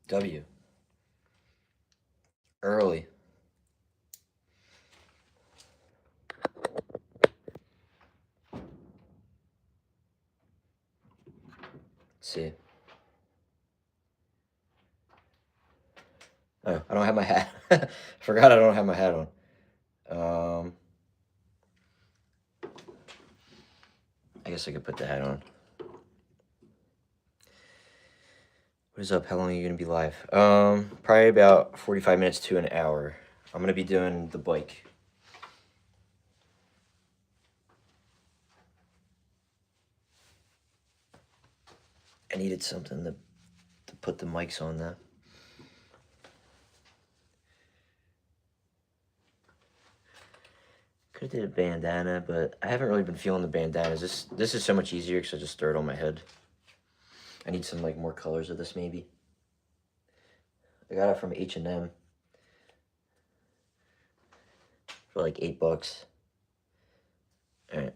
W. Early. Let's see. Oh, I don't have my hat. Forgot I don't have my hat on. I guess I could put the hat on. What is up? How long are you going to be live? Probably about 45 minutes to an hour. I'm going to be doing the bike. I needed something to put the mics on though. Could have did a bandana, but I haven't really been feeling the bandanas. This is so much easier because I just throw it on my head. I need some like more colors of this maybe. I got it from H&M for like $8. All right.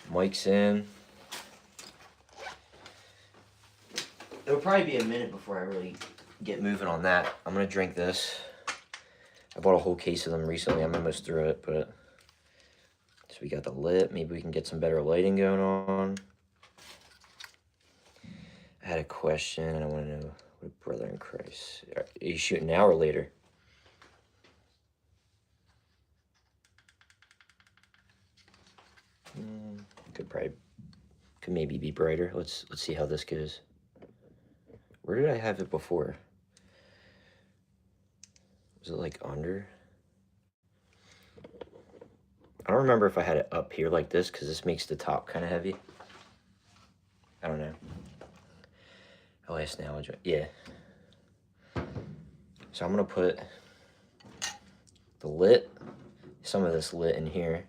Mic's in. It'll probably be a minute before I really get moving on that. I'm gonna drink this. I bought a whole case of them recently. I'm almost through it, but so we got the lit. Maybe we can get some better lighting going on. I had a question and I want to know, what brother in Christ? Are you shooting now or later? Could maybe be brighter. Let's see how this goes. Where did I have it before? Was it like under? I don't remember if I had it up here like this because this makes the top kind of heavy. I don't know. I'll ask now. Yeah. So I'm gonna put the lit, some of this lit in here.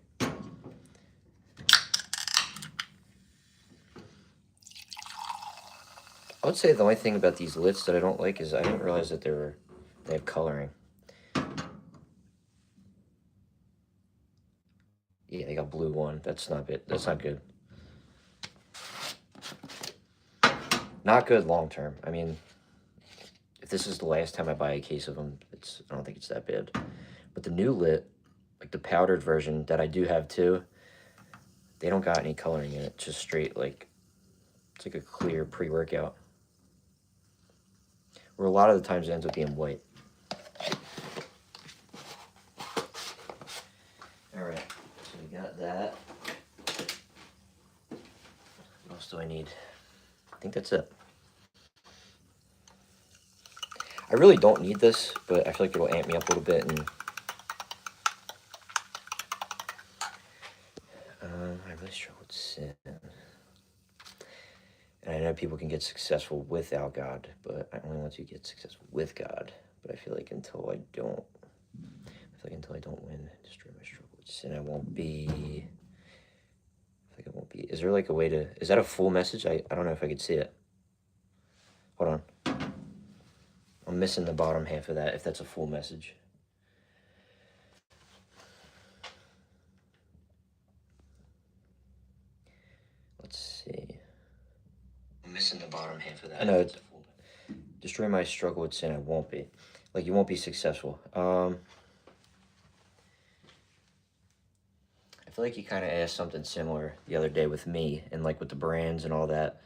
I would say the only thing about these lits that I don't like is I didn't realize that they have coloring. Yeah, they got blue one. That's not good. That's not good. Not good long term. I mean, if this is the last time I buy a case of them, I don't think it's that bad. But the new lit, like the powdered version that I do have too, they don't got any coloring in it. It's just straight like, it's like a clear pre-workout. Where a lot of the times it ends up being white. Alright, so we got that. What else do I need? I think that's it. I really don't need this, but I feel like it'll amp me up a little bit. And I really struggle with sin. And I know people can get successful without God, but I only want to get successful with God. But I feel like until I don't win, destroy my struggle with sin, I won't be. I think it won't be. Is there like a way to? Is that a full message? I don't know if I could see it. Hold on. I'm missing the bottom half of that. If that's a full message. Let's see. I'm missing the bottom half of that. I know it's destroy my struggle with sin. I won't be. Like you won't be successful. I feel like you kind of asked something similar the other day with me and like with the brands and all that.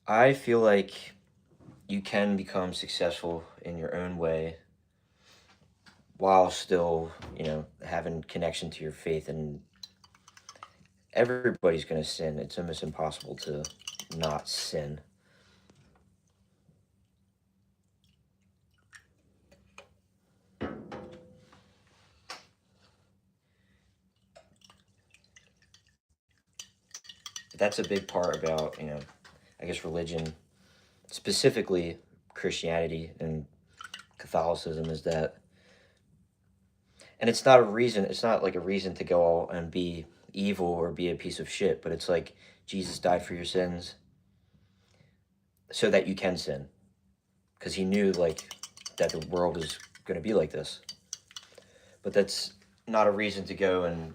I feel like you can become successful in your own way while still, you know, having connection to your faith. And everybody's going to sin. It's almost impossible to not sin. That's a big part about, you know, I guess religion, specifically Christianity and Catholicism, is that, and it's not a reason, it's not like a reason to go and be evil or be a piece of shit, but it's like Jesus died for your sins so that you can sin, because he knew like that the world is going to be like this. But that's not a reason to go and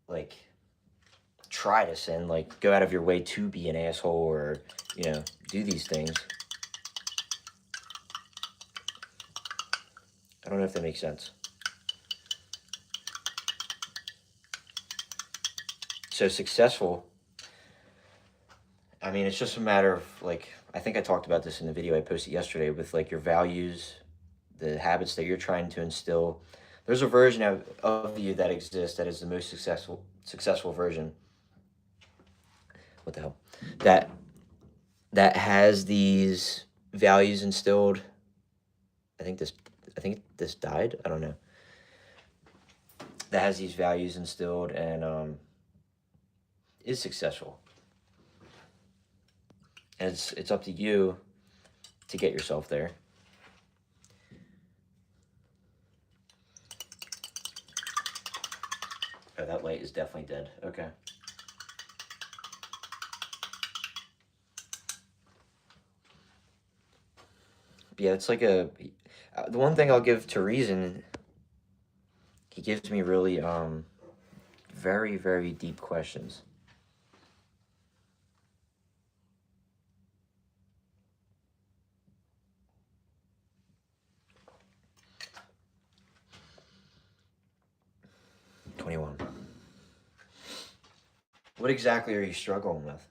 like try to sin, like go out of your way to be an asshole or, do these things. I don't know if that makes sense. So successful, I mean, it's just a matter of like, I think I talked about this in the video I posted yesterday with like your values, the habits that you're trying to instill. There's a version of you that exists that is the most successful version. What the hell? That has these values instilled. I think this died. I don't know. That has these values instilled and is successful. And it's up to you to get yourself there. Oh, that light is definitely dead. Okay. But yeah, it's like the one thing I'll give to Reason, he gives me really very, very deep questions. What exactly are you struggling with?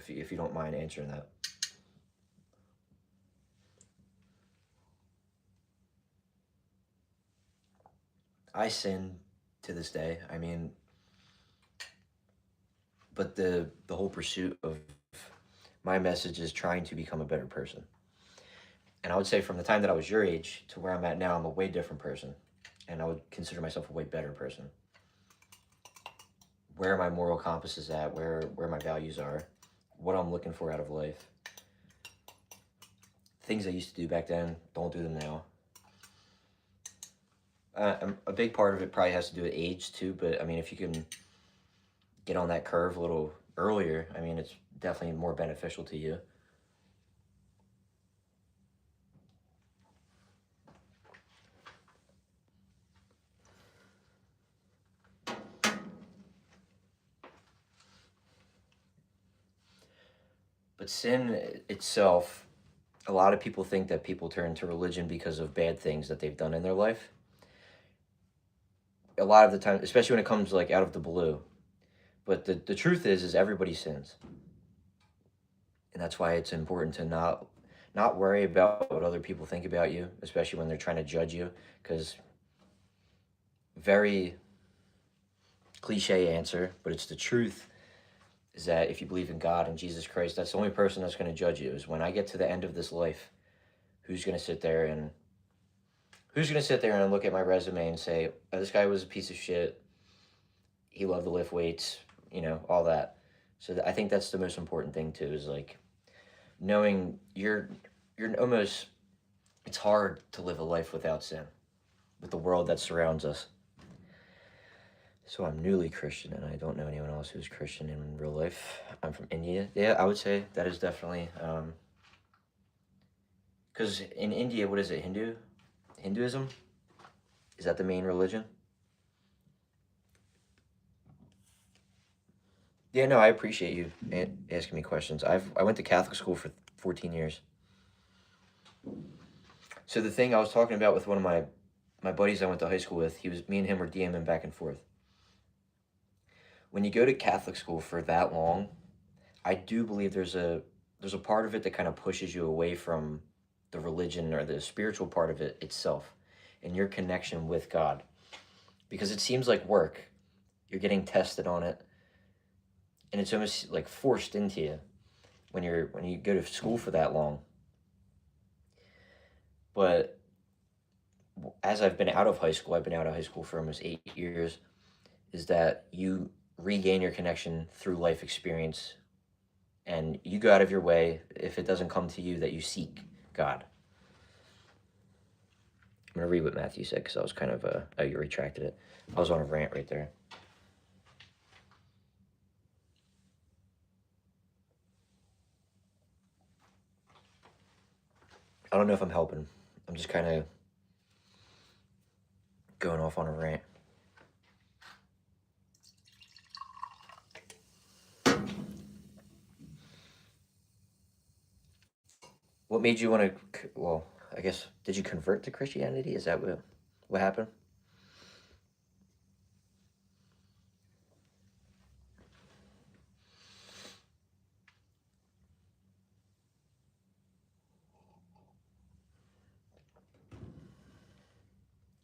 If you don't mind answering that. I sin to this day. I mean, but the whole pursuit of my message is trying to become a better person. And I would say from the time that I was your age to where I'm at now, I'm a way different person. And I would consider myself a way better person. Where my moral compass is at, where my values are, what I'm looking for out of life. Things I used to do back then, don't do them now. A big part of it probably has to do with age too, but I mean, if you can get on that curve a little earlier, I mean, it's definitely more beneficial to you. But sin itself, a lot of people think that people turn to religion because of bad things that they've done in their life. A lot of the time, especially when it comes like out of the blue. But the truth is everybody sins. And that's why it's important to not worry about what other people think about you, especially when they're trying to judge you, because very cliche answer, but it's the truth, is that if you believe in God and Jesus Christ, that's the only person that's going to judge you. Is when I get to the end of this life, who's going to sit there and look at my resume and say, oh, this guy was a piece of shit, he loved to lift weights, all that. So I think that's the most important thing too, is like knowing you're almost, it's hard to live a life without sin, with the world that surrounds us. So I'm newly Christian, and I don't know anyone else who's Christian in real life. I'm from India. Yeah, I would say that is definitely, because in India, what is it, Hinduism? Is that the main religion? Yeah, no, I appreciate you asking me questions. I went to Catholic school for 14 years. So the thing I was talking about with one of my buddies I went to high school with, me and him were DMing back and forth. When you go to Catholic school for that long, I do believe there's a part of it that kind of pushes you away from the religion or the spiritual part of it itself and your connection with God. Because it seems like work. You're getting tested on it. And it's almost like forced into you when you go to school for that long. But as I've been out of high school, I've been out of high school for almost 8 years, is that you regain your connection through life experience, and you go out of your way, if it doesn't come to you, that you seek God. I'm going to read what Matthew said, because I was kind of, you retracted it. I was on a rant right there. I don't know if I'm helping. I'm just kind of going off on a rant. What made you want to? Well, I guess did you convert to Christianity? Is that what happened?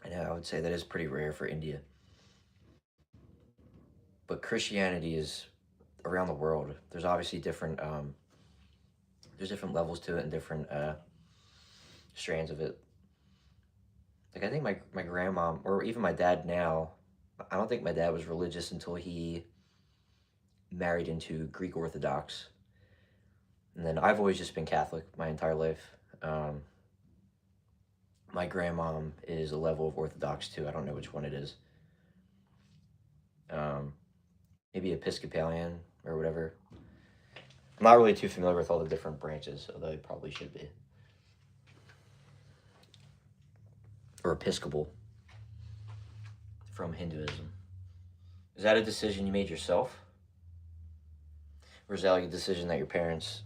I know I would say that is pretty rare for India, but Christianity is around the world. There's obviously different there's different levels to it and different strands of it. Like I think my grandma or even my dad now, I don't think my dad was religious until he married into Greek Orthodox. And then I've always just been Catholic my entire life. My grandmom is a level of Orthodox too. I don't know which one it is. Maybe Episcopalian or whatever. I'm not really too familiar with all the different branches, although I probably should be. Or Episcopal from Hinduism. Is that a decision you made yourself? Or is that like a decision that your parents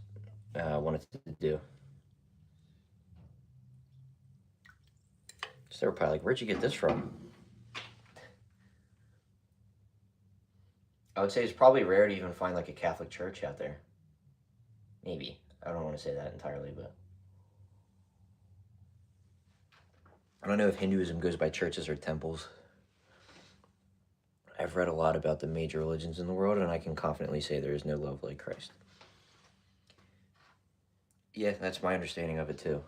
wanted to do? So they were probably like, where'd you get this from? I would say it's probably rare to even find like a Catholic church out there. Maybe. I don't want to say that entirely, but I don't know if Hinduism goes by churches or temples. I've read a lot about the major religions in the world, and I can confidently say there is no love like Christ. Yeah, that's my understanding of it too.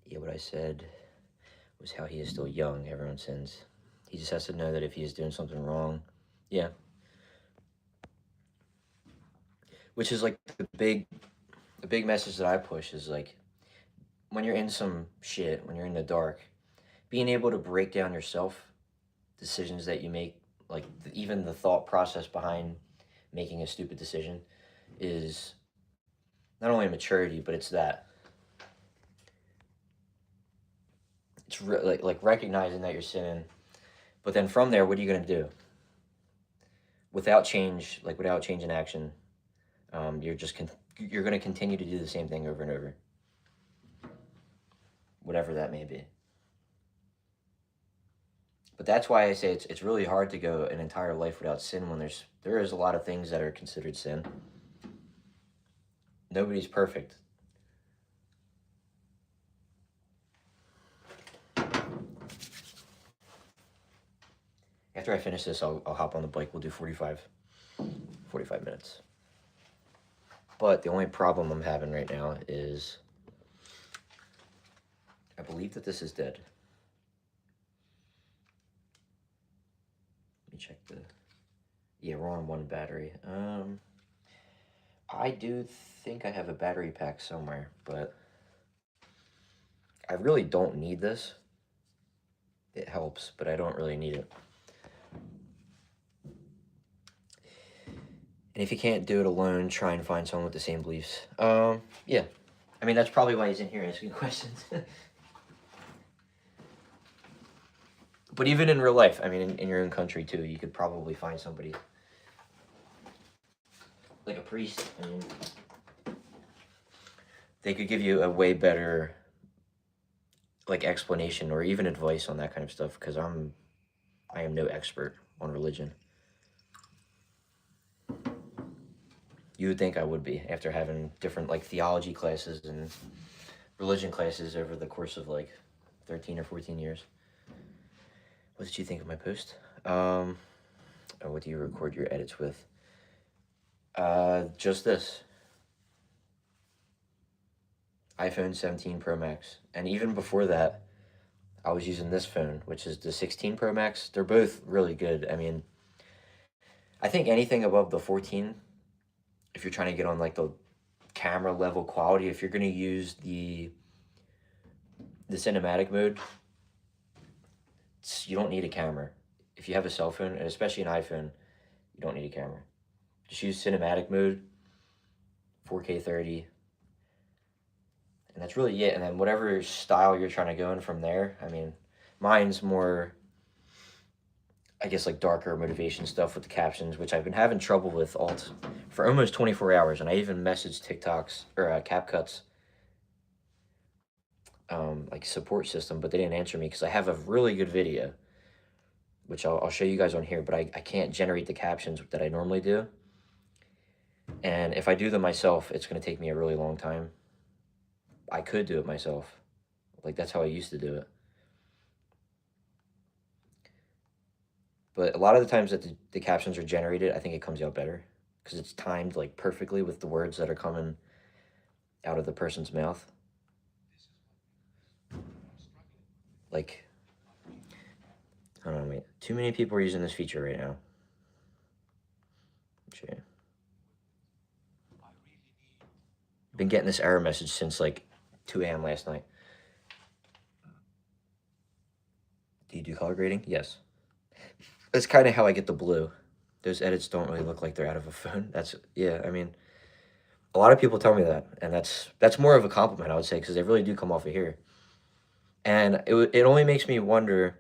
Yeah, what I said was how he is still young. Everyone sins. He just has to know that if he is doing something wrong, yeah. Which is like the big message that I push is like when you're in some shit, when you're in the dark, being able to break down yourself, decisions that you make, like even the thought process behind making a stupid decision is not only maturity, but it's that. It's like recognizing that you're sinning, but then from there, what are you gonna do? Without change, like without change in action, you're gonna continue to do the same thing over and over, whatever that may be. But that's why I say it's really hard to go an entire life without sin when there is a lot of things that are considered sin. Nobody's perfect. After I finish this, I'll hop on the bike. We'll do 45 minutes. But the only problem I'm having right now is I believe that this is dead. Let me check yeah, we're on one battery. I do think I have a battery pack somewhere, but I really don't need this. It helps, but I don't really need it. And if you can't do it alone, try and find someone with the same beliefs. Yeah. I mean, that's probably why he's in here asking questions. But even in real life, I mean, in your own country too, you could probably find somebody. Like a priest. I mean, they could give you a way better, like, explanation or even advice on that kind of stuff, because I am no expert on religion. You would think I would be after having different like theology classes and religion classes over the course of like 13 or 14 years. What did you think of my post? What do you record your edits with? Just this. iPhone 17 Pro Max. And even before that, I was using this phone, which is the 16 Pro Max. They're both really good. I mean, I think anything above the 14, if you're trying to get on like the camera level quality, if you're going to use the cinematic mode, you don't need a camera. If you have a cell phone, and especially an iPhone, you don't need a camera. Just use cinematic mode, 4K 30. And that's really it. And then whatever style you're trying to go in from there, I mean, mine's more, I guess, like darker motivation stuff with the captions, which I've been having trouble with for almost 24 hours. And I even messaged TikToks or CapCut's like support system, but they didn't answer me because I have a really good video, which I'll show you guys on here, but I can't generate the captions that I normally do. And if I do them myself, it's going to take me a really long time. I could do it myself. Like, that's how I used to do it. But a lot of the times that the captions are generated, I think it comes out better because it's timed like perfectly with the words that are coming out of the person's mouth. Like, I don't know, wait. Too many people are using this feature right now. Okay. Been getting this error message since like 2 a.m. last night. Do you do color grading? Yes. That's kind of how I get the blue. Those edits don't really look like they're out of a phone. Yeah, I mean, a lot of people tell me that, and that's more of a compliment, I would say, because they really do come off of here. And it only makes me wonder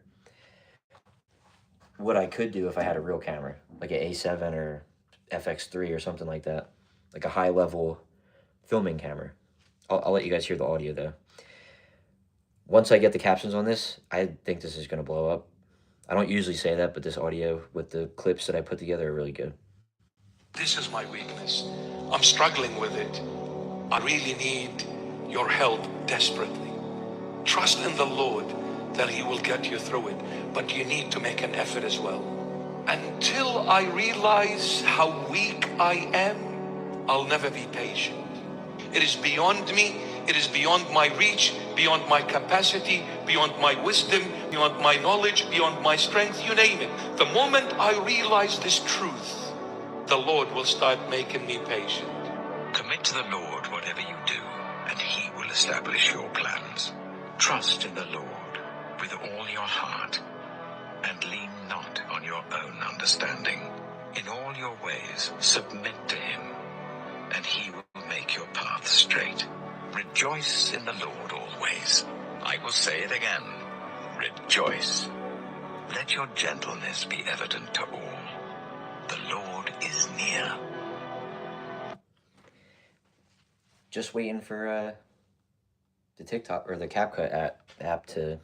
what I could do if I had a real camera, like an A7 or FX3 or something like that, like a high-level filming camera. I'll let you guys hear the audio, though. Once I get the captions on this, I think this is going to blow up. I don't usually say that, but this audio with the clips that I put together are really good. This is my weakness. I'm struggling with it. I really need your help desperately. Trust in the Lord that He will get you through it, but you need to make an effort as well. Until I realize how weak I am, I'll never be patient. It is beyond me. It is beyond my reach, beyond my capacity, beyond my wisdom, beyond my knowledge, beyond my strength, you name it. The moment I realize this truth, the Lord will start making me patient. Commit to the Lord whatever you do, and He will establish your plans. Trust in the Lord with all your heart, and lean not on your own understanding. In all your ways, submit to Him, and He will make your path straight. Rejoice in the Lord always. I will say it again. Rejoice. Let your gentleness be evident to all. The Lord is near. Just waiting for the TikTok or the CapCut app to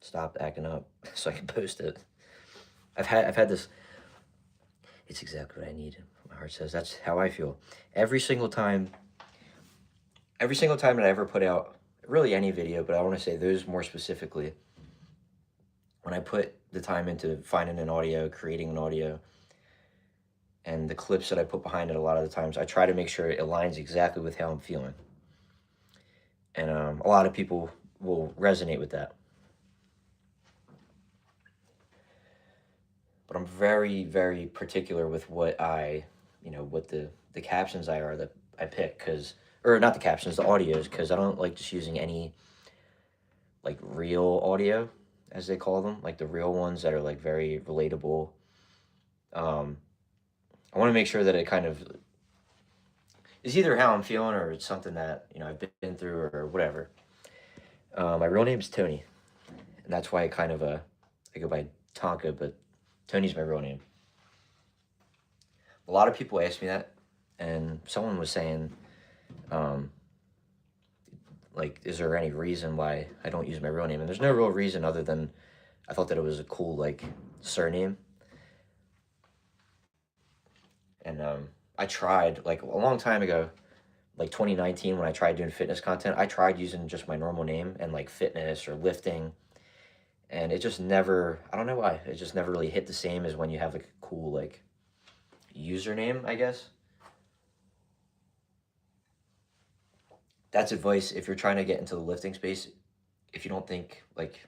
stop acting up so I can post it. I've had this. It's exactly what I need. My heart says that's how I feel. Every single time that I ever put out really any video, but I want to say those more specifically, when I put the time into finding an audio, creating an audio, and the clips that I put behind it, a lot of the times I try to make sure it aligns exactly with how I'm feeling. And a lot of people will resonate with that. But I'm very, very particular with what what the captions that I pick, or not the captions, the audios, because I don't like just using any, like, real audio, as they call them, like the real ones that are, like, very relatable. I want to make sure that it kind of is either how I'm feeling or it's something that, I've been through or whatever. My real name's Tony, and that's why I go by Tonka, but Tony's my real name. A lot of people ask me that, and someone was saying, like, is there any reason why I don't use my real name? And there's no real reason other than I thought that it was a cool, like, surname. And I tried, like, a long time ago, like 2019, when I tried doing fitness content, I tried using just my normal name and, like, fitness or lifting. And it just never, I don't know why, it just never really hit the same as when you have, like, a cool, like, username, I guess. That's advice if you're trying to get into the lifting space. If you don't think, like,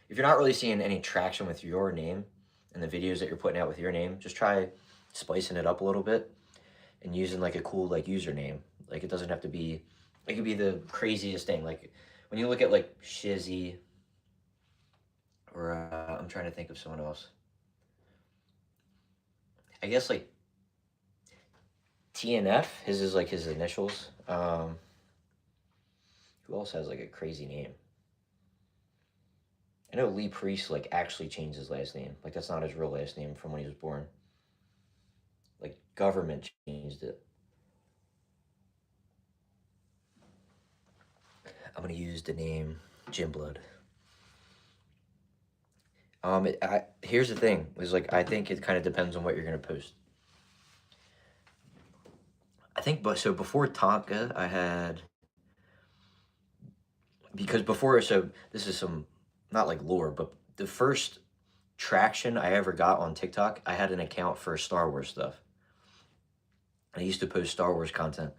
if you're not really seeing any traction with your name and the videos that you're putting out with your name, just try spicing it up a little bit and using, like, a cool, like, username. Like, it doesn't have to be, it could be the craziest thing. Like, when you look at, like, Shizzy, or I'm trying to think of someone else. I guess, like, TNF. His is like his initials. Who else has like a crazy name? I know Lee Priest like actually changed his last name. Like that's not his real last name from when he was born. Like government changed it. I'm gonna use the name Jim Blood. Here's the thing. Is like I think it kind of depends on what you're gonna post. I think, but so before Tonka, I had because before so this is some not like lore, but the first traction I ever got on TikTok, I had an account for Star Wars stuff. I used to post Star Wars content,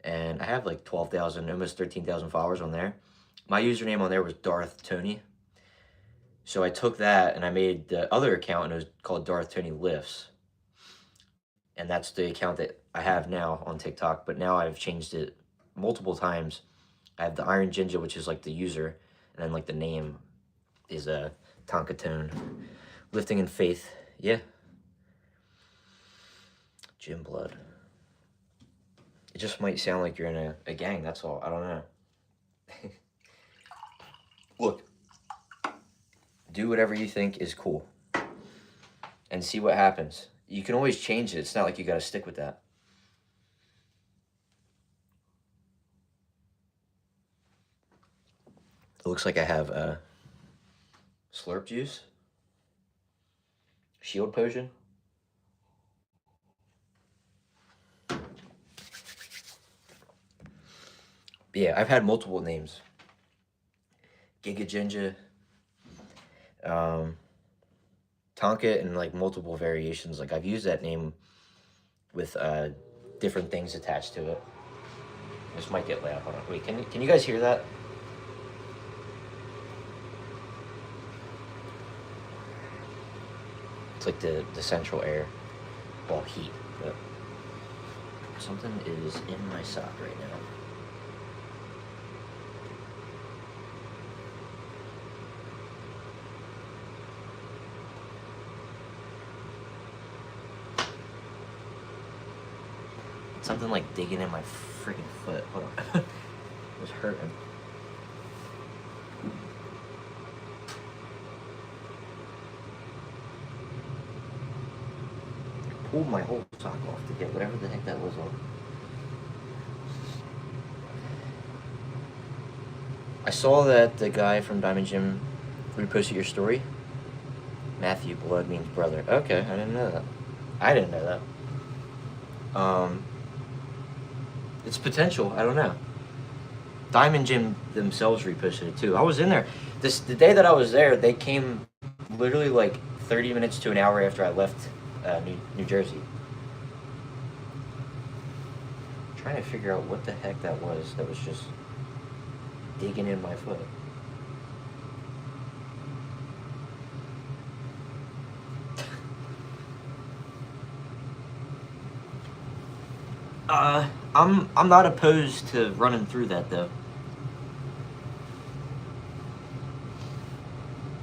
and I have like 12,000, almost 13,000 followers on there. My username on there was Darth Tony. So I took that and I made the other account, and it was called Darth Tony Lifts. And that's the account that I have now on TikTok, but now I've changed it multiple times. I have the Iron Ginger, which is like the user, and then like the name is Tonka Tone. Lifting in Faith. Yeah. Jim Blood. It just might sound like you're in a gang, that's all. I don't know. Look. Do whatever you think is cool. And see what happens. You can always change it. It's not like you got to stick with that. It looks like I have slurp juice. Shield potion. But yeah, I've had multiple names. Giga Ginger. Tonka and like multiple variations. Like I've used that name with different things attached to it. This might get loud. Hold on. Wait, can you guys hear that? It's like the central air. Well, heat, but something is in my sock right now. Something like digging in my freaking foot. Hold on. It was hurting. I pulled my whole sock off to get whatever the heck that was on. I saw that the guy from Diamond Gym reposted your story. Matthew, blood means brother. Okay, I didn't know that. I didn't know that. It's potential. I don't know. Diamond Gym themselves reposted it too. I was in there. The day that I was there, they came literally like 30 minutes to an hour after I left New Jersey. I'm trying to figure out what the heck that was just digging in my foot. I'm not opposed to running through that though.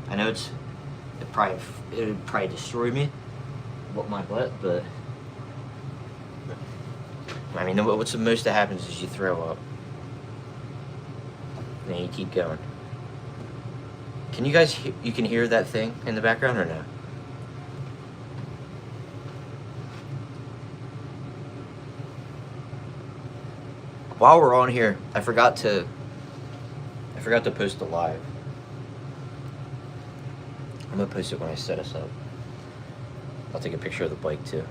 I know it would probably destroy me, my butt, but I mean, what's the most that happens is you throw up, and then you keep going. Can you guys you can hear that thing in the background or no? While we're on here, I forgot to post a live. I'm gonna post it when I set us up. I'll take a picture of the bike too.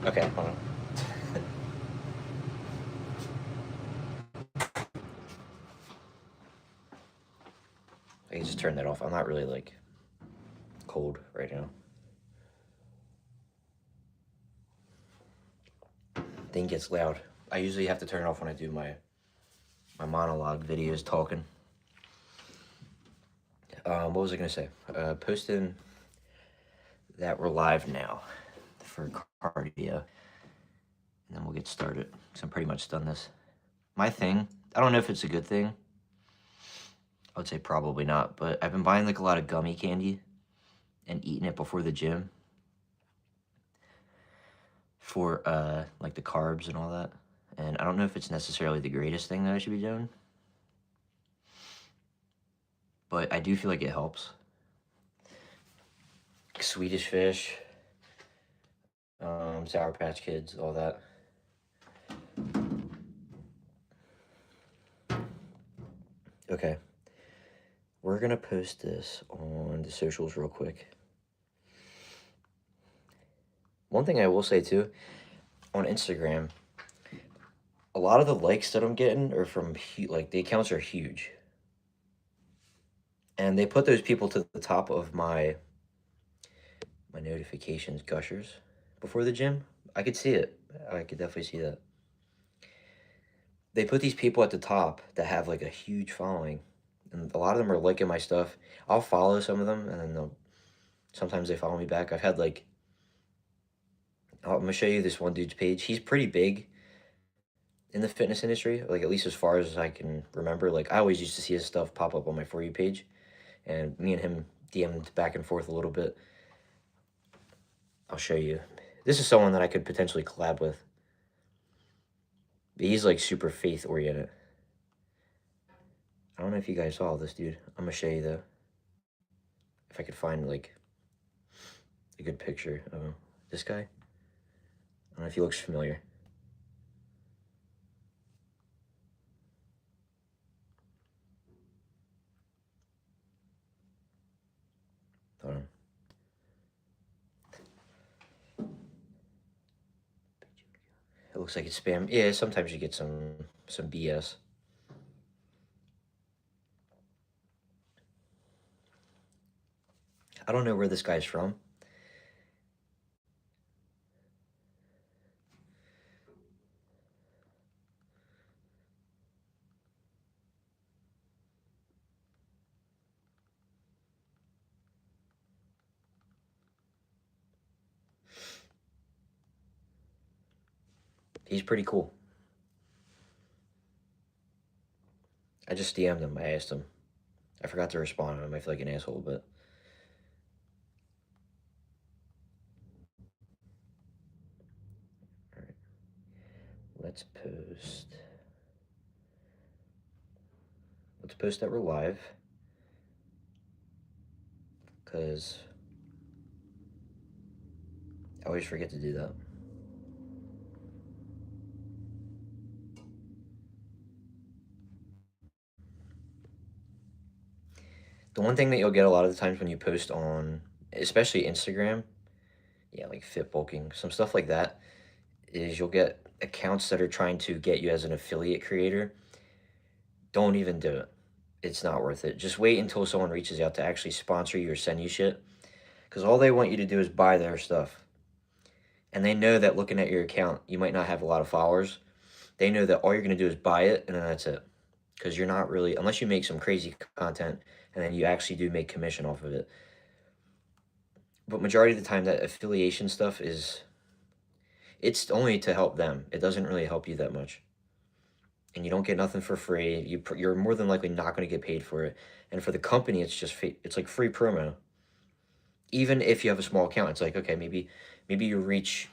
Okay, hold on. I can just turn that off. I'm not really like cold right now. Thing gets loud. I usually have to turn it off when I do my monologue videos talking. What was I gonna say? Posting that we're live now for cardio, and then we'll get started. Cause I'm pretty much done this. My thing, I don't know if it's a good thing. I would say probably not, but I've been buying like a lot of gummy candy and eating it before the gym. for like the carbs and all that. And I don't know if it's necessarily the greatest thing that I should be doing, but I do feel like it helps. Swedish Fish, Sour Patch Kids, all that. Okay, we're gonna post this on the socials real quick. One thing I will say too, on Instagram, a lot of the likes that I'm getting are from like the accounts are huge, and they put those people to the top of my notifications gushers before the gym. I could see it. I could definitely see that. They put these people at the top that have like a huge following, and a lot of them are liking my stuff. I'll follow some of them, and then sometimes they follow me back. I've had like, I'm gonna show you this one dude's page. He's pretty big in the fitness industry, like at least as far as I can remember. Like I always used to see his stuff pop up on my For You page, and me and him DM'd back and forth a little bit. I'll show you. This is someone that I could potentially collab with. He's like super faith oriented. I don't know if you guys saw this dude. I'm gonna show you though. If I could find like a good picture of him. This guy. I don't know if he looks familiar. Hold on. It looks like it's spam. Yeah, sometimes you get some BS. I don't know where this guy's from. He's pretty cool. I just DM'd him. I asked him. I forgot to respond to him. I feel like an asshole, but all right. Let's post. Let's post that we're live. Because I always forget to do that. The one thing that you'll get a lot of the times when you post on, especially Instagram, yeah, like fit bulking, some stuff like that, is you'll get accounts that are trying to get you as an affiliate creator. Don't even do it. It's not worth it. Just wait until someone reaches out to actually sponsor you or send you shit. Because all they want you to do is buy their stuff. And they know that looking at your account, you might not have a lot of followers. They know that all you're going to do is buy it, and then that's it. Because you're not really, unless you make some crazy content, and then you actually do make commission off of it. But majority of the time, that affiliation stuff it's only to help them. It doesn't really help you that much. And you don't get nothing for free. You're more than likely not going to get paid for it. And for the company, it's just it's like free promo. Even if you have a small account, it's like, okay, maybe you reach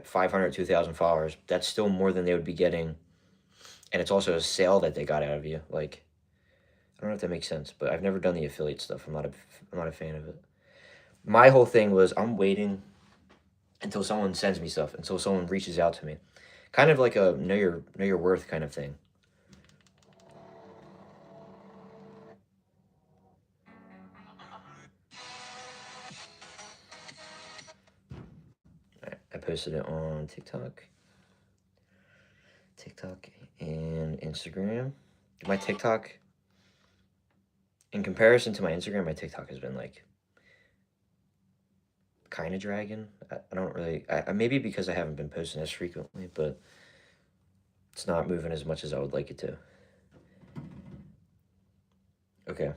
500, 2,000 followers. That's still more than they would be getting. And it's also a sale that they got out of you. Like, I don't know if that makes sense, but I've never done the affiliate stuff. I'm not a fan of it. My whole thing was I'm waiting until someone sends me stuff, until someone reaches out to me. Kind of like a know your worth kind of thing. I posted it on TikTok and Instagram. My TikTok, in comparison to my Instagram, my TikTok has been like kind of dragging. I don't really, maybe because I haven't been posting as frequently, but it's not moving as much as I would like it to. Okay.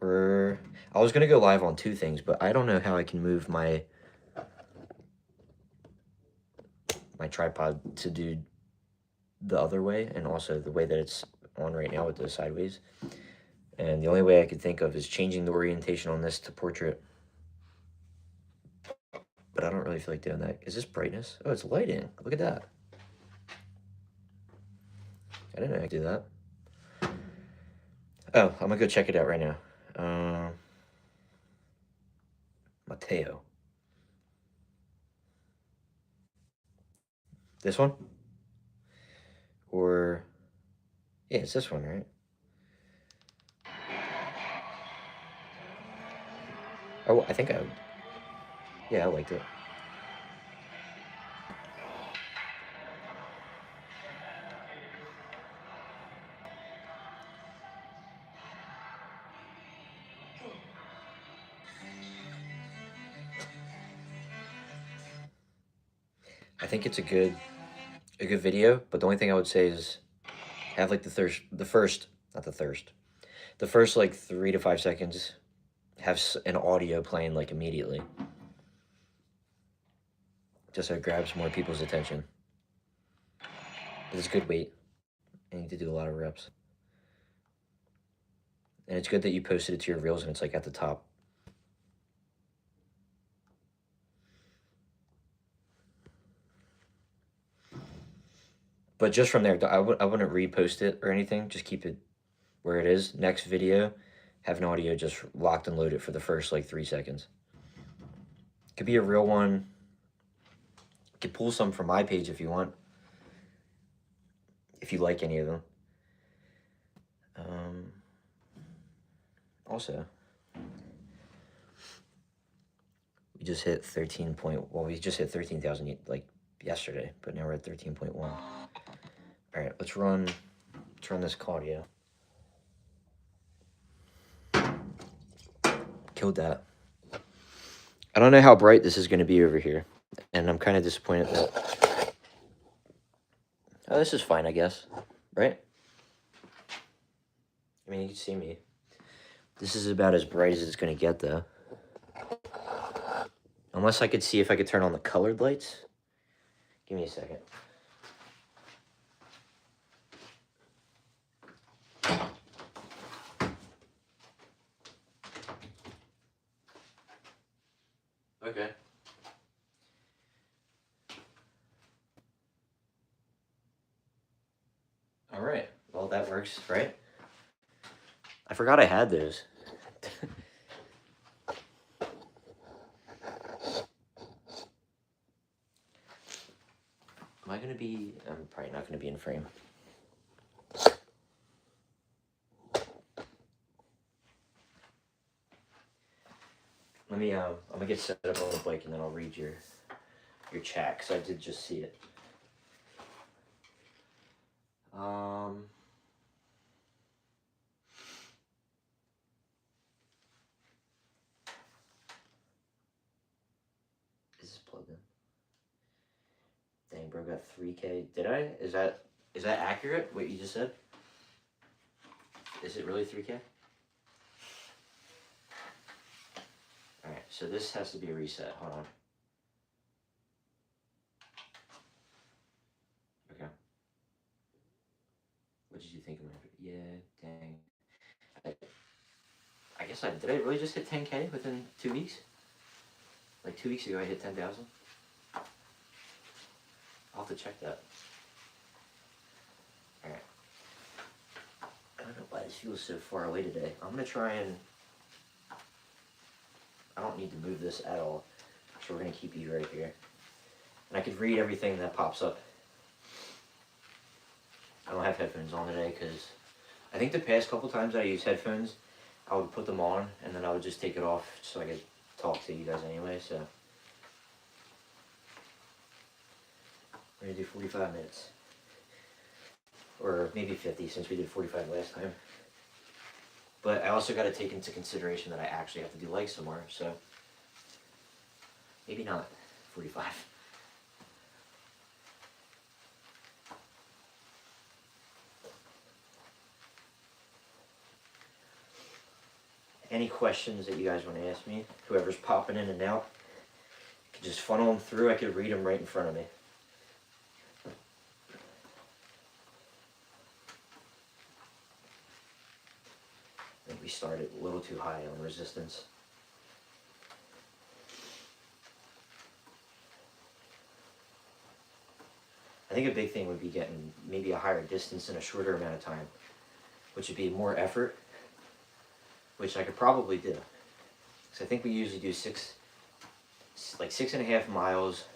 I was going to go live on two things, but I don't know how I can move my tripod to do the other way, and also the way that it's on right now with the sideways. And the only way I could think of is changing the orientation on this to portrait. but I don't really feel like doing that. Is this brightness? Oh, it's lighting. Look at that. I didn't know I could do that. Oh, I'm gonna go check it out right now. Mateo. This one? Or, yeah, it's this one, right? Oh, I think yeah, I liked it. I think it's a good video, but the only thing I would say is have like the first like 3 to 5 seconds have an audio playing like immediately, just so it grabs more people's attention. But it's a good weight. I need to do a lot of reps, and it's good that you posted it to your reels and it's like at the top. But just from there, I wouldn't repost it or anything. Just keep it where it is. Next video, have an audio just locked and loaded for the first like 3 seconds. Could be a real one. You could pull some from my page if you want. If you like any of them. Also, we just hit 13 point. Well, we just hit 13,000 like yesterday, but now we're at 13.1. All right, let's run this cardio. Killed that. I don't know how bright this is going to be over here, and I'm kind of disappointed that. Oh, this is fine, I guess, right? I mean, you can see me. This is about as bright as it's going to get, though. Unless I could see if I could turn on the colored lights. Give me a second. Okay. All right. Well, that works, right? I forgot I had those. Am I going to be... I'm probably not going to be in frame. Let me, I'm going to get set up on the bike and then I'll read your chat, because I did just see it. Is this plugged in? Dang, bro, got 3K. Did I? Is that accurate, what you just said? Is it really 3K? Alright, so this has to be a reset. Hold on. Okay. What did you think of my... Yeah, dang. I guess did I really just hit 10K within 2 weeks? Like 2 weeks ago I hit 10,000? I'll have to check that. Alright. I don't know why this feels so far away today. I'm going to try and... I don't need to move this at all. So we're going to keep you right here. And I could read everything that pops up. I don't have headphones on today because I think the past couple times I used headphones, I would put them on and then I would just take it off so I could talk to you guys anyway, so. We're going to do 45 minutes. Or maybe 50 since we did 45 last time. But I also got to take into consideration that I actually have to do legs somewhere, so. Maybe not 45. Any questions that you guys want to ask me, whoever's popping in and out, you can just funnel them through. I could read them right in front of me. I think we started a little too high on resistance. think a big thing would be getting maybe a higher distance in a shorter amount of time, which would be more effort, which I could probably do. So I think we usually do 6.5 miles.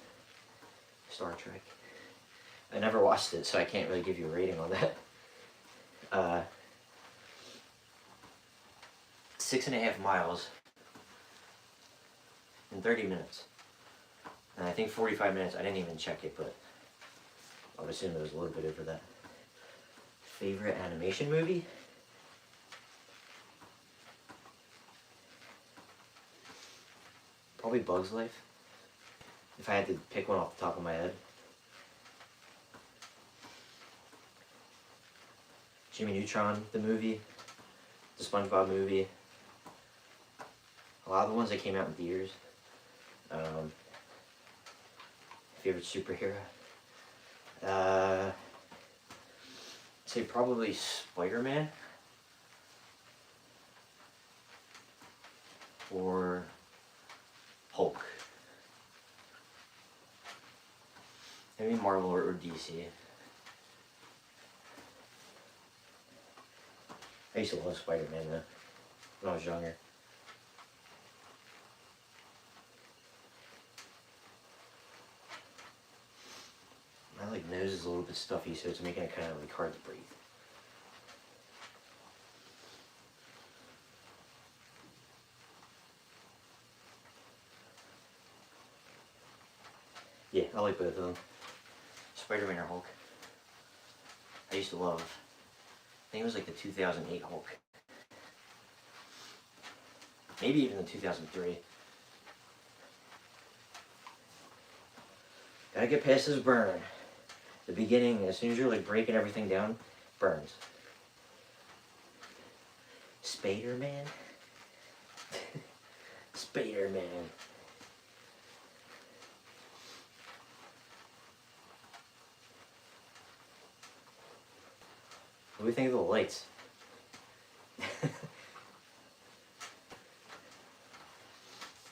Star Trek. I never watched it, so I can't really give you a rating on that. 6.5 miles in 30 minutes. And I think 45 minutes, I didn't even check it, but I would assume it was a little bit over that. Favorite animation movie? Probably Bug's Life. If I had to pick one off the top of my head. Jimmy Neutron, the movie. The SpongeBob movie. A lot of the ones that came out in theaters. Favorite superhero? I'd say probably Spider-Man. Or Hulk. Maybe Marvel or DC. I used to love Spider-Man though, when I was younger. My nose is a little bit stuffy, so it's making it kind of hard to breathe. Yeah, I like both of them. Spider-Man or Hulk. I used to love. I think it was like the 2008 Hulk. Maybe even the 2003. Gotta get past this burn. The beginning, as soon as you're breaking everything down, burns. Spider-Man? Spider-Man. What do we think of the lights?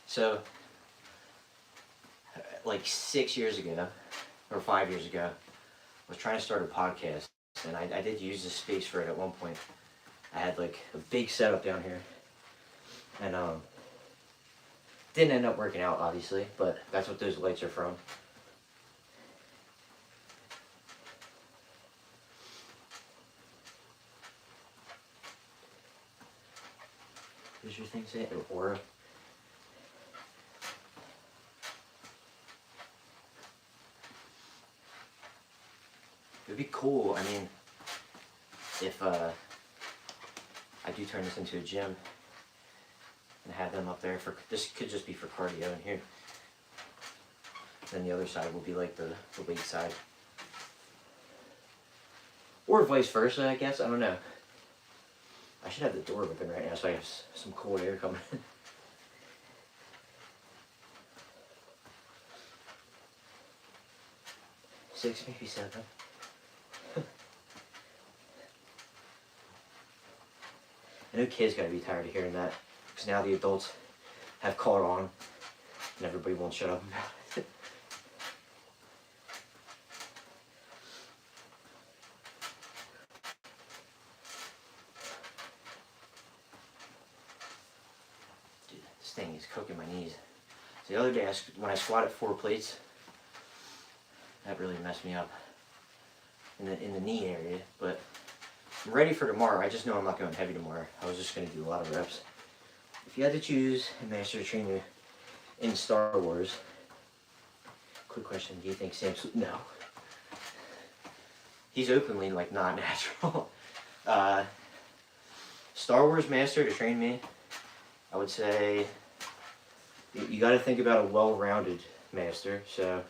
So, 6 years ago, or 5 years ago, I was trying to start a podcast, and I did use the space for it at one point. I had a big setup down here, and didn't end up working out, obviously, but that's what those lights are from. What does your thing say? Aura? It would be cool, I mean, if I do turn this into a gym and have them up there for, this could just be for cardio in here. Then the other side will be the weight side. Or vice versa, I guess, I don't know. I should have the door open right now so I have some cool air coming in. Six, maybe 7. I know kids gotta be tired of hearing that, because now the adults have caught on, and everybody won't shut up about it. Dude, this thing is cooking my knees. So the other day, when I squatted 4 plates, that really messed me up in the knee area, but I'm ready for tomorrow. I just know I'm not going heavy tomorrow. I was just going to do a lot of reps. If you had to choose a master to train you in Star Wars, quick question, do you think Sam's... No. He's openly, not natural. Star Wars master to train me, I would say you got to think about a well-rounded master, so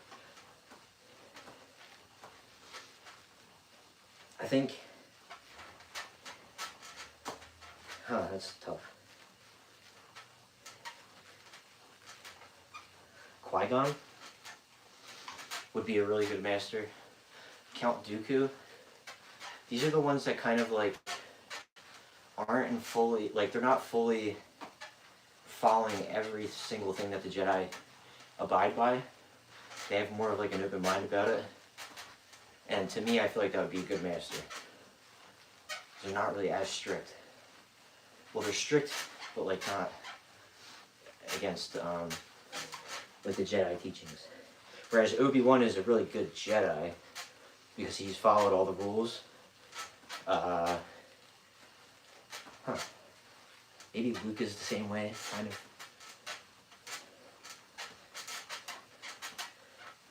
I think... that's tough. Qui-Gon would be a really good master. Count Dooku. These are the ones that kind of aren't in fully, they're not fully following every single thing that the Jedi abide by. They have more of an open mind about it. And to me, I feel like that would be a good master. They're not really as strict. Well, they're strict, but like not against like the Jedi teachings. Whereas Obi-Wan is a really good Jedi because he's followed all the rules. Maybe Luke is the same way, kind of.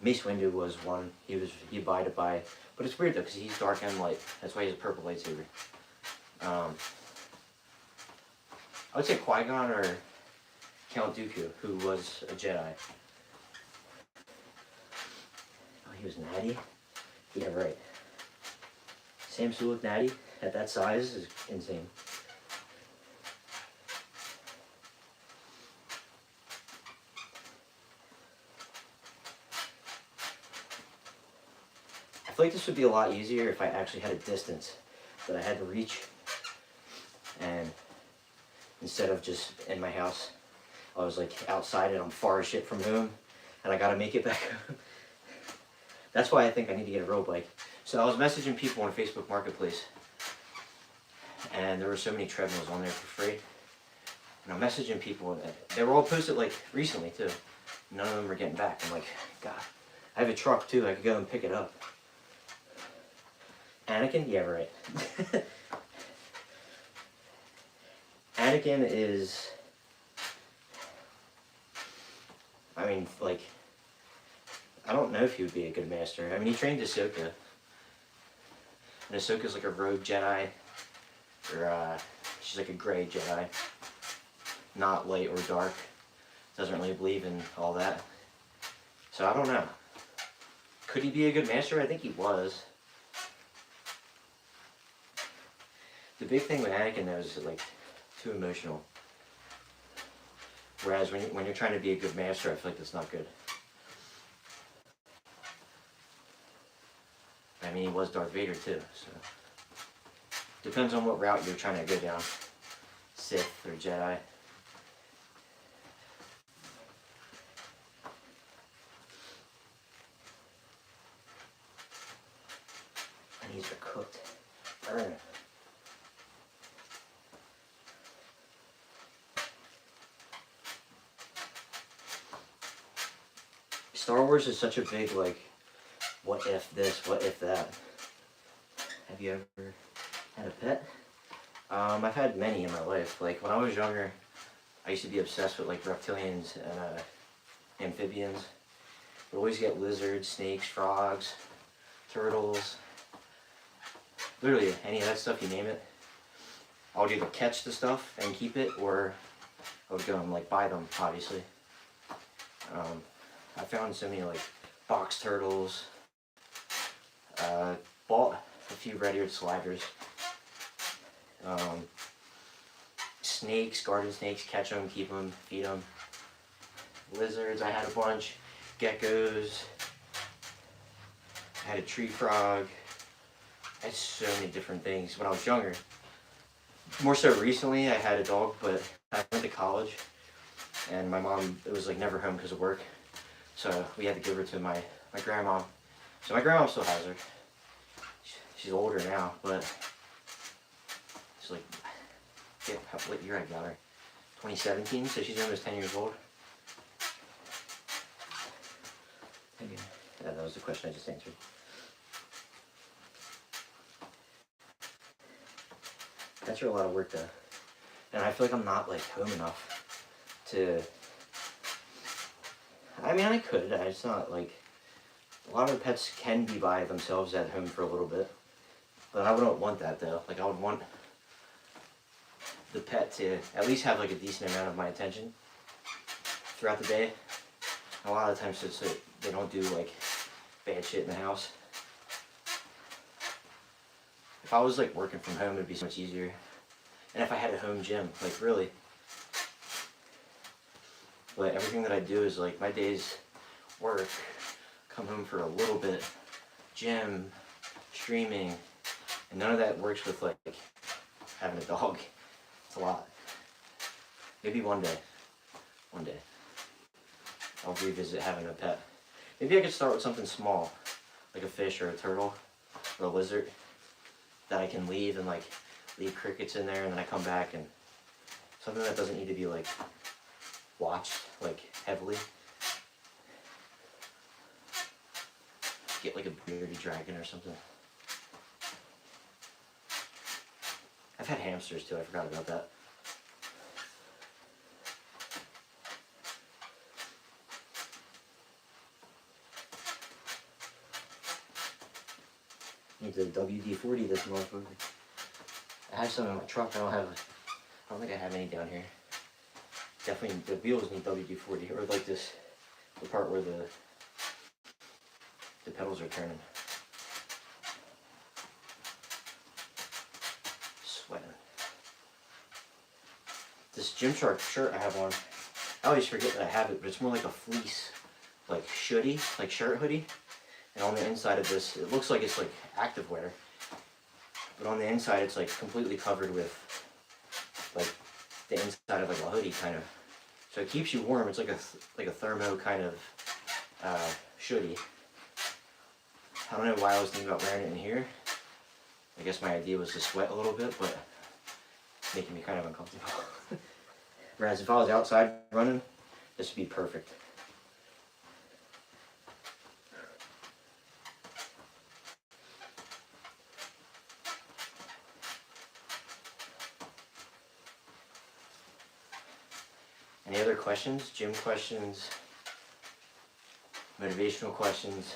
Mace Windu was one. He abided by, but it's weird though because he's dark and light. That's why he has a purple lightsaber. I would say Qui-Gon or Count Dooku, who was a Jedi. Oh, he was natty? Yeah, right. Sam Sulek natty at that size is insane. I feel like this would be a lot easier if I actually had a distance that I had to reach, and instead of just in my house, I was like outside and I'm far as shit from home, and I gotta make it back home. That's why I think I need to get a road bike. So I was messaging people on Facebook Marketplace, and there were so many treadmills on there for free. And I'm messaging people, and they were all posted like recently too. None of them were getting back. I'm like, God, I have a truck too. I could go and pick it up. Anakin? Yeah, right. Anakin is, I mean, like, I don't know if he would be a good master. I mean, he trained Ahsoka. And Ahsoka's like a rogue Jedi. Or, she's like a gray Jedi. Not light or dark. Doesn't really believe in all that. So I don't know. Could he be a good master? I think he was. The big thing with Anakin though is like too emotional. Whereas when you're trying to be a good master, I feel like that's not good. I mean, he was Darth Vader too, so. Depends on what route you're trying to go down. Sith or Jedi. And these are cooked. Burn. Star Wars is such a big, like, what if this, what if that. Have you ever had a pet? I've had many in my life. Like, when I was younger, I used to be obsessed with, like, reptilians and amphibians. Would always get lizards, snakes, frogs, turtles. Literally, any of that stuff, you name it. I would either catch the stuff and keep it, or I would go and, like, buy them, obviously. I found so many like box turtles, bought a few red-eared sliders, snakes, garden snakes, catch them, keep them, feed them, lizards, I had a bunch, geckos, I had a tree frog, I had so many different things when I was younger. More so recently, I had a dog, but I went to college, and my mom, it was like never home because of work. So we had to give her to my grandma. So my grandma still has her. She's older now, but she's like, what year I got her? 2017, so she's almost 10 years old. Yeah, that was the question I just answered. That's a lot of work though. And I feel like I'm not like home enough to, I mean, I could. It's not like, a lot of pets can be by themselves at home for a little bit. But I wouldn't want that though. Like, I would want the pet to at least have like a decent amount of my attention throughout the day. A lot of times it's like they don't do like bad shit in the house. If I was like working from home, it'd be so much easier. And if I had a home gym, like really. But everything that I do is like my days work, come home for a little bit, gym, streaming, and none of that works with like having a dog. It's a lot. Maybe one day. I'll revisit having a pet. Maybe I could start with something small, like a fish or a turtle, or a lizard that I can leave and like leave crickets in there, and then I come back and something that doesn't need to be like watched like heavily. Get like a bearded dragon or something. I've had hamsters too, I forgot about that. Need the WD-40 this motherfucker. I have some in my truck. I don't think I have any down here. Definitely the wheels need WD-40, or like this, the part where the pedals are turning. Sweating. This Gymshark shirt I have on, I always forget that I have it, but it's more like a fleece, like hoodie, like shirt hoodie. And on the inside of this, it looks like it's like activewear, but on the inside it's like completely covered with like the inside of like a hoodie kind of. So it keeps you warm. It's like a thermo kind of hoodie. I don't know why I was thinking about wearing it in here. I guess my idea was to sweat a little bit, but it's making me kind of uncomfortable. Whereas if I was outside running, this would be perfect. Any other questions? Gym questions? Motivational questions?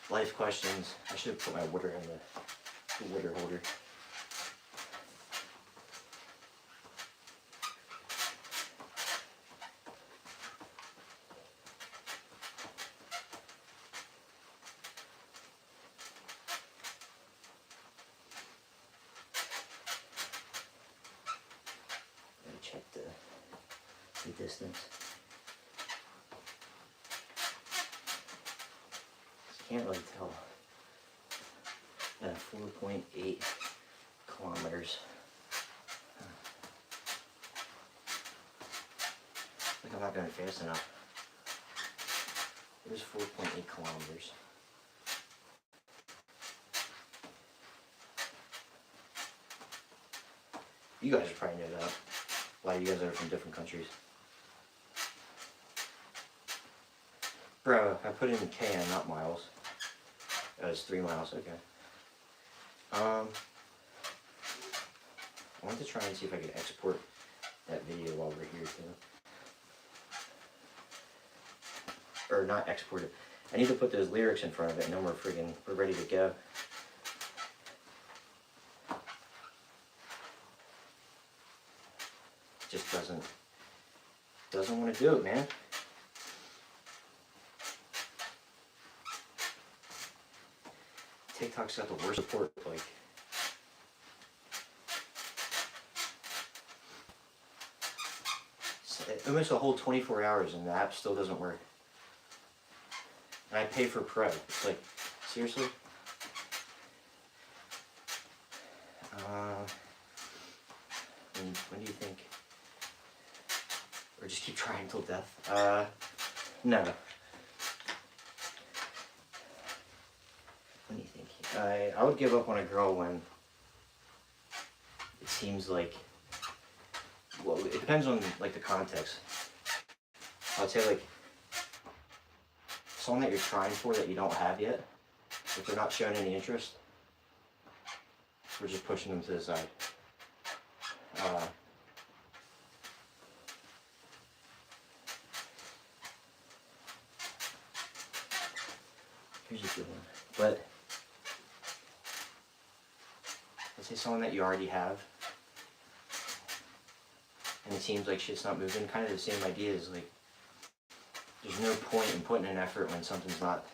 Life questions? I should have put my water in the water holder. Let me check the distance. Can't really tell. 4.8 kilometers. I think I'm not going fast enough. It was 4.8 kilometers. You guys probably know that. A lot of you guys are from different countries. Bro, I put it in KN, not miles. Oh, it's 3 miles, okay. I wanted to try and see if I could export that video while we're here too. Or not export it. I need to put those lyrics in front of it, and then we're ready to go. Just doesn't want to do it, man. TikTok's got the worst support, like. Almost a whole 24 hours and the app still doesn't work. And I pay for Pro. It's like, seriously? When do you think? Or just keep trying till death? No. When do you think? I would give up on a girl when it seems like, well, it depends on like the context. I'd say like someone that you're trying for that you don't have yet, if they're not showing any interest, we're just pushing them to the side. Here's a good one. But let's say someone that you already have, and it seems like shit's not moving. Kind of the same idea as like, there's no point in putting in effort when something's not,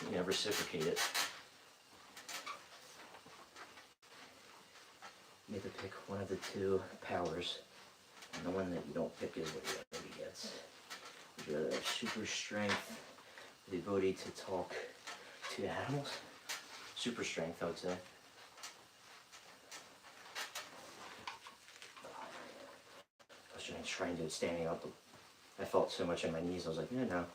you know, reciprocate it. You have to pick one of the two powers, and the one that you don't pick is what you already gets. You rather have super strength, the ability to talk to animals. Super strength, I would say. I was trying to do it standing up. I felt so much in my knees, I was like, no.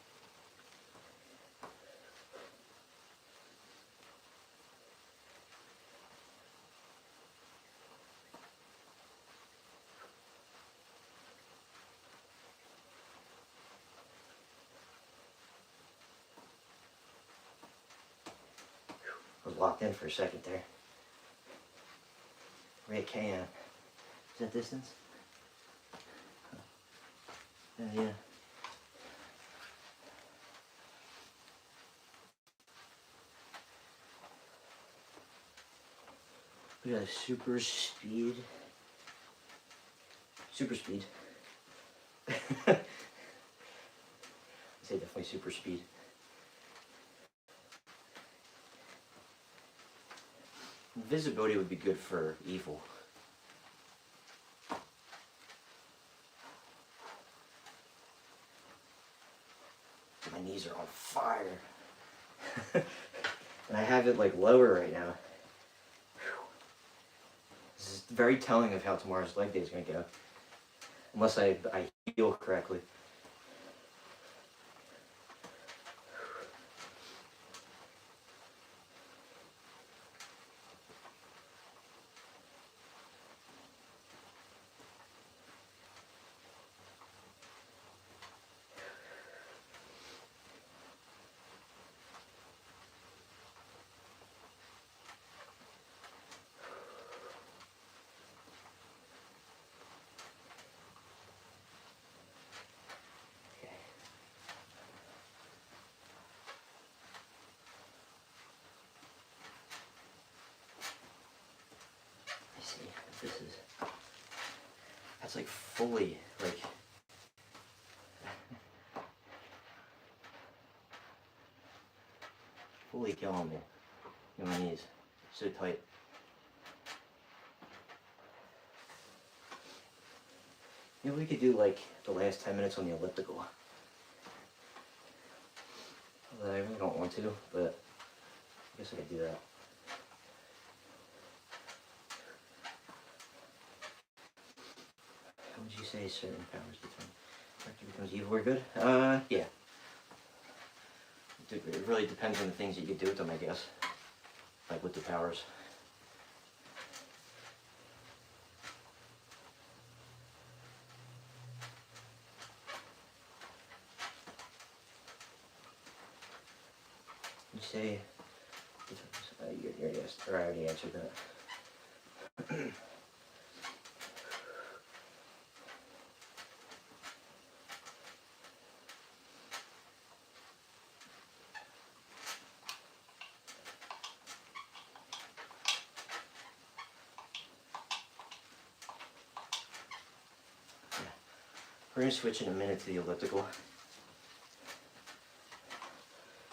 locked in for a second there. We're at QnA. Is that distance? Yeah. We got super speed. Super speed. I'd say definitely super speed. Visibility would be good for evil. My knees are on fire. And I have it like lower right now. This is very telling of how tomorrow's leg day is going to go. Unless I heal correctly. This is, that's like fully, like, fully killing me in my knees, so tight. Maybe we could do like the last 10 minutes on the elliptical. Although I really don't want to, but I guess I could do that. How would you say certain powers becomes evil? We're good? Yeah. It really depends on the things that you do with them, I guess. Like with the powers. You say, you're yes, or I already answered that. We're going to switch in a minute to the elliptical.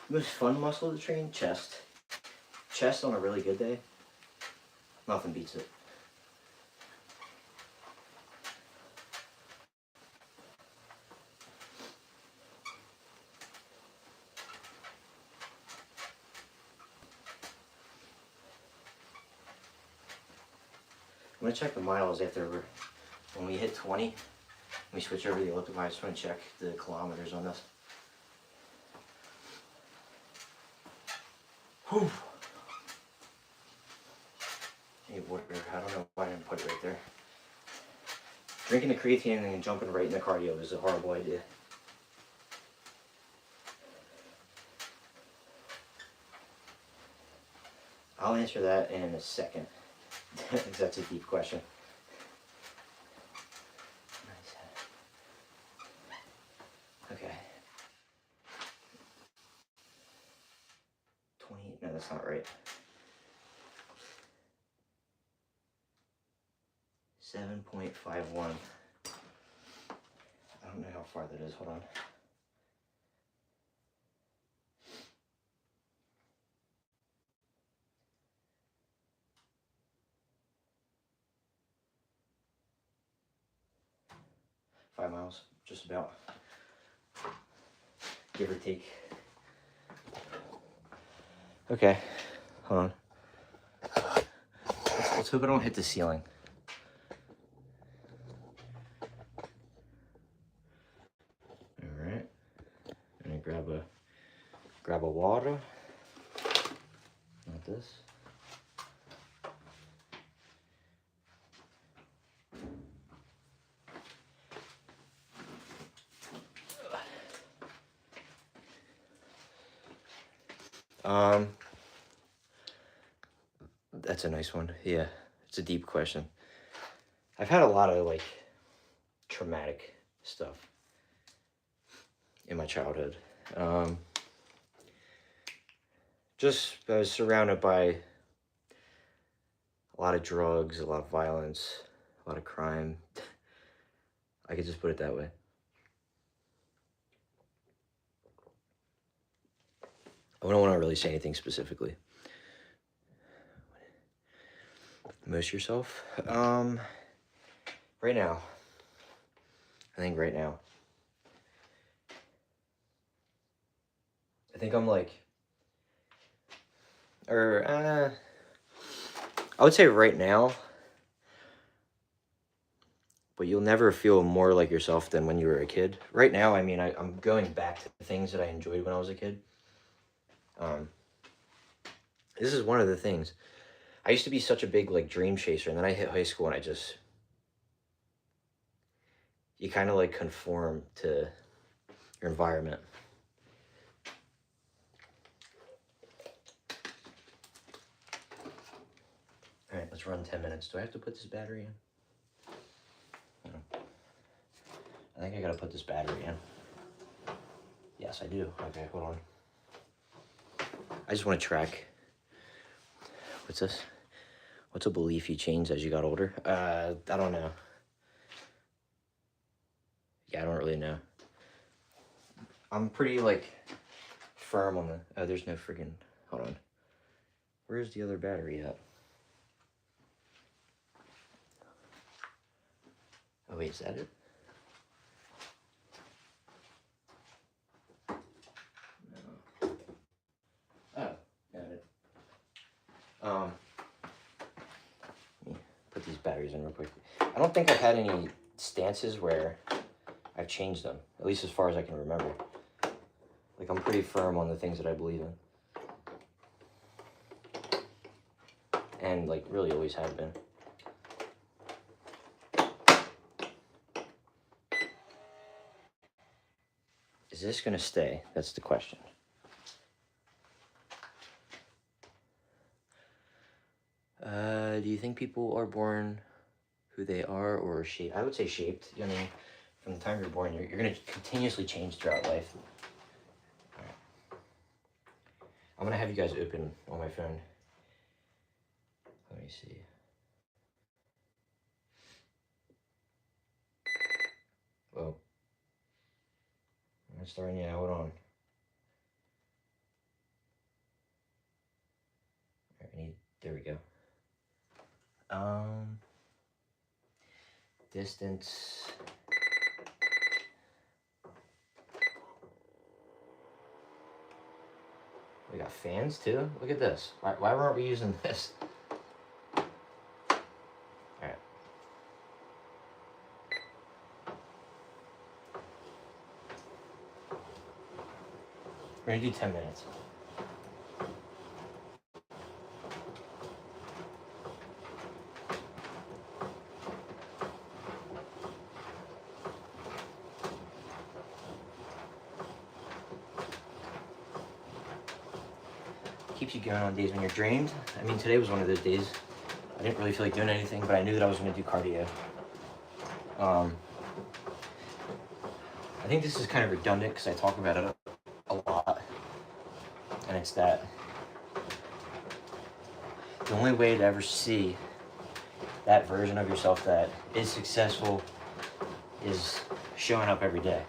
Most fun muscle to train, chest. Chest on a really good day, nothing beats it. I'm going to check the miles after when we hit 20. We switch over to the elliptical. I just want to check the kilometers on this. Whew. Hey, water. I don't know why I didn't put it right there. Drinking the creatine and then jumping right into cardio is a horrible idea. I'll answer that in a second. That's a deep question. Okay. 20, no, that's not right. 7.51. I don't know how far that is, hold on. Five miles, just about. Give or take. Okay, hold on. Let's hope I don't hit the ceiling. All right, I'm gonna grab a water. Not this. That's a nice one. Yeah, it's a deep question. I've had a lot of like traumatic stuff in my childhood. Just I was surrounded by a lot of drugs, a lot of violence, a lot of crime. I could just put it that way. I don't want to really say anything specifically. Immerse yourself. Right now. I think right now. I think I'm like, I would say right now, but you'll never feel more like yourself than when you were a kid. Right now, I mean, I'm going back to the things that I enjoyed when I was a kid. This is one of the things. I used to be such a big like dream chaser, and then I hit high school and you kind of like conform to your environment. All right, let's run 10 minutes. Do I have to put this battery in? No. I think I gotta put this battery in. Yes, I do. Okay, hold on. I just want to track. What's this? What's a belief you changed as you got older? I don't know. Yeah, I don't really know. I'm pretty, like, firm on the... Oh, there's no friggin... Hold on. Where's the other battery at? Oh, wait, is that it? No. Oh, got it. Let me put these batteries in real quick. I don't think I've had any stances where I've changed them, at least as far as I can remember. Like, I'm pretty firm on the things that I believe in. And, like, really always have been. Is this going to stay? That's the question. Do you think people are born who they are or shaped? I would say shaped. I mean, from the time you're born, you're going to continuously change throughout life. All right. I'm going to have you guys open on my phone. Let me see. Whoa. I'm starting, yeah, hold on. All right, there we go. Distance. We got fans too? Look at this. Why weren't we using this? Alright. We're gonna do 10 minutes. Keeps you going on days when you're drained. I mean, today was one of those days. I didn't really feel like doing anything, but I knew that I was going to do cardio. I think this is kind of redundant because I talk about it a lot. And it's that the only way to ever see that version of yourself that is successful is showing up every day.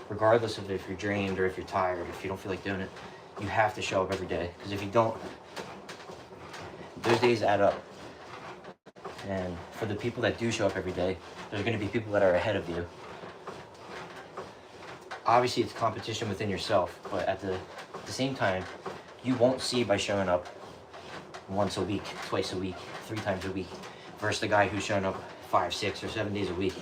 Regardless of if you're drained or if you're tired, if you don't feel like doing it, you have to show up every day. Because if you don't, those days add up. And for the people that do show up every day, there's going to be people that are ahead of you. Obviously, it's competition within yourself, but at the same time, you won't see by showing up once a week, twice a week, 3 times a week, versus the guy who's showing up 5, 6, or 7 days a week.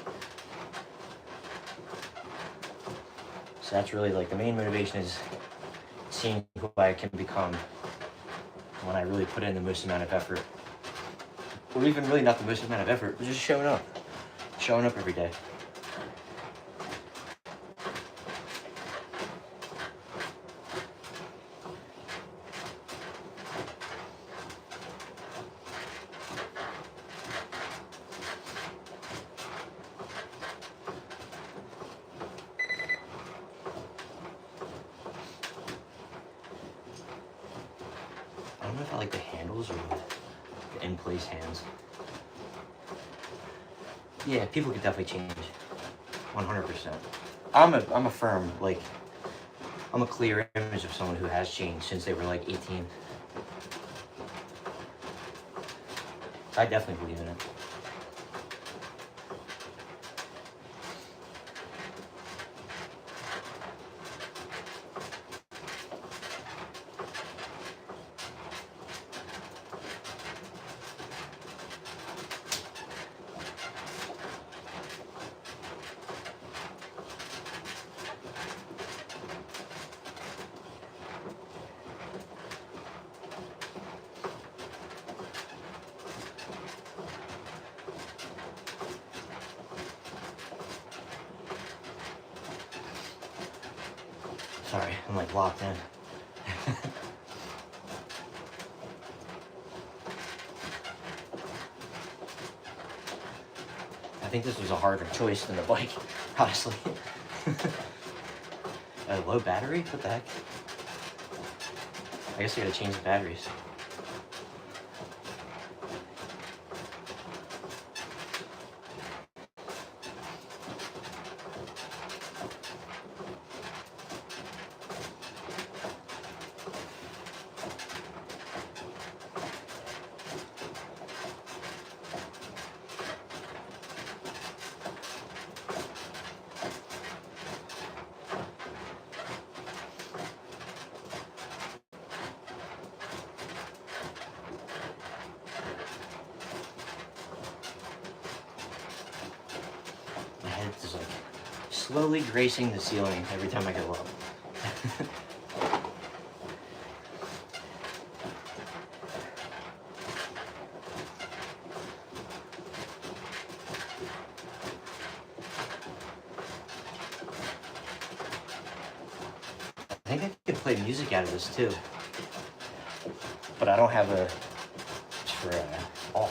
So that's really like the main motivation is seeing who I can become when I really put in the most amount of effort. Or even really not the most amount of effort, but just showing up. Showing up every day. know if I like the handles or the in-place hands. Yeah, people could definitely change. 100%. I'm a firm, like, I'm a clear image of someone who has changed since they were like 18. I definitely believe in it. Sorry, I'm like locked in. I think this was a harder choice than the bike, honestly. A low battery? What the heck? I guess I gotta change the batteries. My head is like slowly gracing the ceiling every time I go up. I think I could play music out of this too, but I don't have a for aux.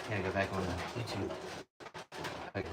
Gotta go back on the YouTube. Okay.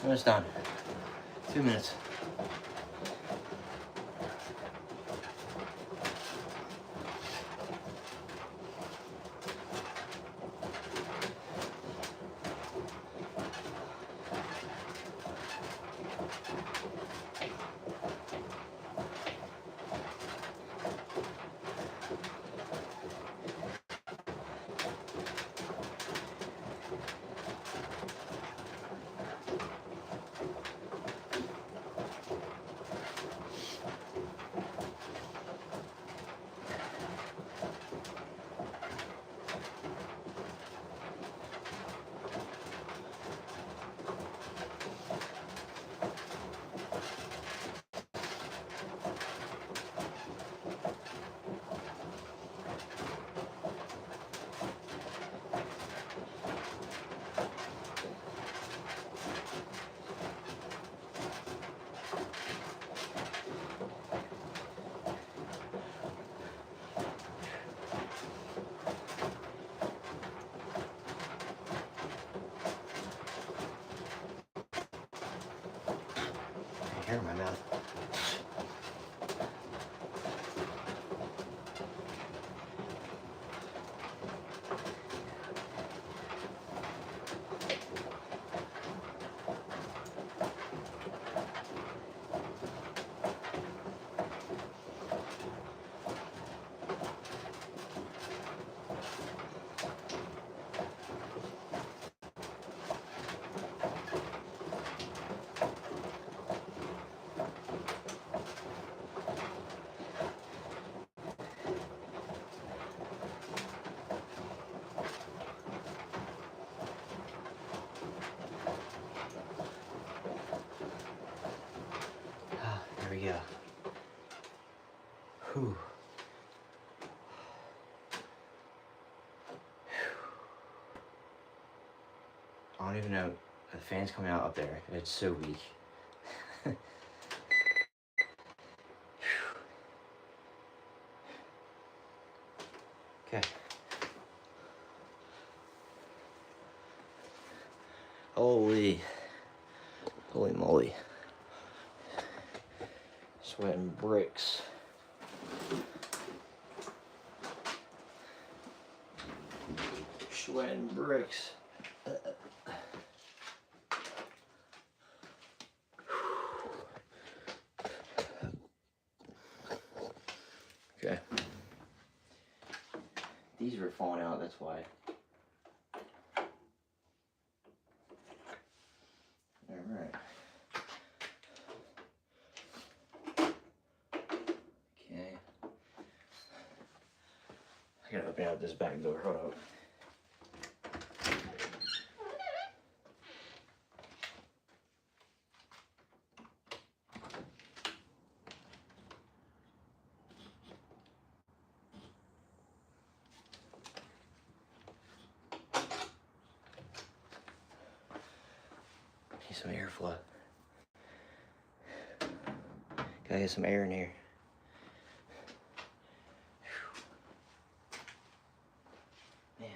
Almost done. 2 minutes. Hair in my mouth. There we go. Whew. I don't even know. The fan's coming out up there. It's so weak. Okay. Holy moly. Sweating bricks. Sweating bricks. Okay. These were falling out, that's why. Alright. Okay. I gotta open up this back door, hold up. Need some airflow. Gotta get some air in here. Man.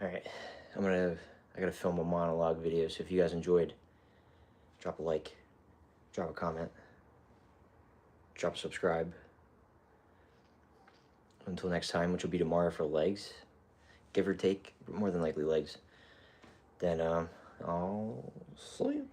Alright, I gotta film a monologue video, so if you guys enjoyed, drop a like, drop a comment, drop a subscribe. Until next time, which will be tomorrow for legs, give or take, more than likely legs. Then I'll see you.